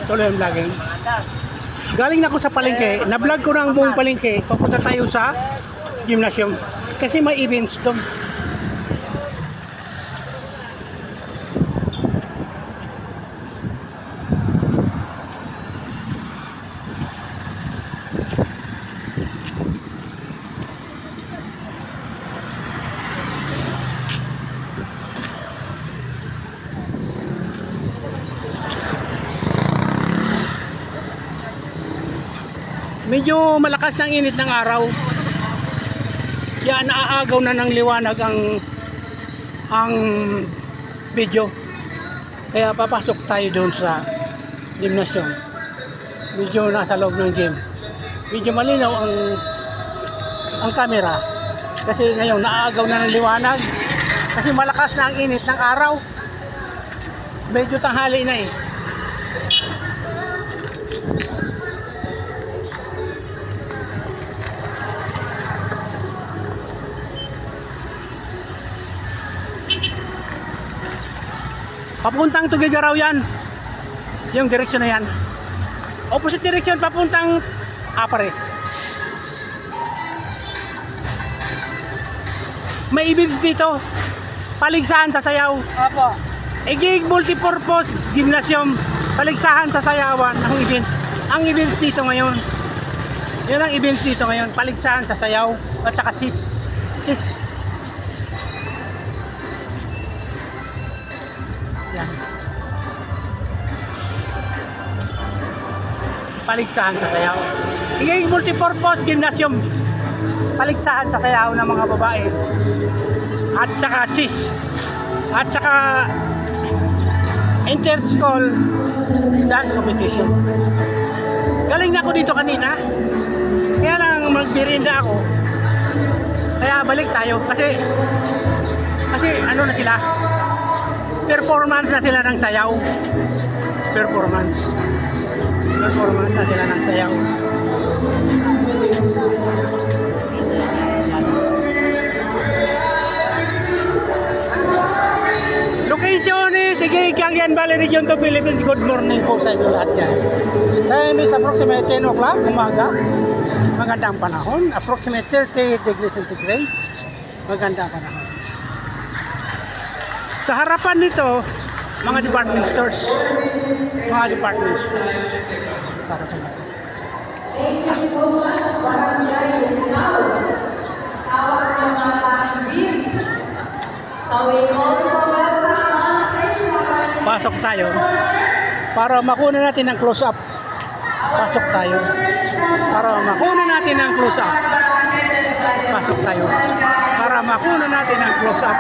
Tuloy ang vlogging. Galing na ako sa palengke. Na-vlog ko na ang buong palengke. Papunta tayo sa gymnasium. Kasi may events doon. Medyo malakas ng init ng araw. Kaya naaagaw na ng liwanag ang video. Kaya papasok tayo doon sa gymnasium. Medyo nasa loob ng gym. Medyo malinaw ang camera. Kasi ngayon naaagaw na ng liwanag. Kasi malakas na ang init ng araw. Medyo tanghali na eh. Papuntang Tugigaraw yan. Yung direksyon na yan. Opposite direction papuntang Apare. May events dito. Paligsahan sa sayaw. Opo. Igig multipurpose gymnasium. Paligsahan sa sayawan ang events. Ang events dito ngayon. Yan ang events dito ngayon. Paligsahan sa sayaw at saka cheese. Yan. Paligsahan sa sayaw. Iging multipurpose gymnasium. Paligsahan sa sayaw ng mga babae. At saka cheese. At saka inter-school dance competition. Galing na ako dito kanina. Kaya lang magbirinda ako. Kaya balik tayo kasi ano na sila? Performance na sila ng sayaw. Performance na sila ng sayaw. Location is Igig, Cagayan Valley Region to Philippines. Good morning po sa inyo lahat yan. Time is approximate 10 o'clock umaga. Magandang panahon. Approximate 30 degrees centigrade. Magandang panahon. Sa harapan nito, mga department stores. Mga department stores. Sa harapan nito. Pasok tayo para makuha natin ang close up. Pasok tayo para makuha natin ang close up. Pasok tayo para makuha natin ang close up.